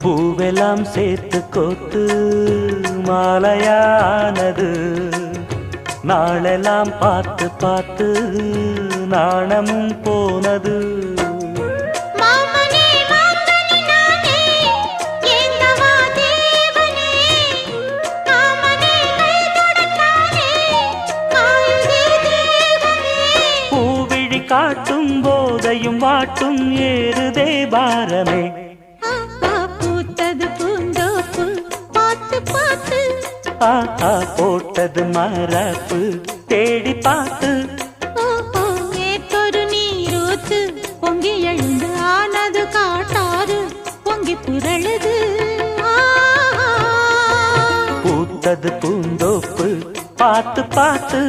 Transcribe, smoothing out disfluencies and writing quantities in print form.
பூவெல்லாம் சேர்த்து கோத்து மாலையானது நாளெல்லாம் பார்த்து பார்த்து நாணமும் போனது. பூவிழி காட்டும் போதையும் வாட்டும் ஏறுதே பாரமே. போட்டது மரப்பு தேடி பார்த்து ஏற்றொரு நீரூத்து பொங்கி எழுந்து ஆனது காட்டாறு பொங்கி புரழுது. பூத்தது பூந்தோப்பு பார்த்து பார்த்து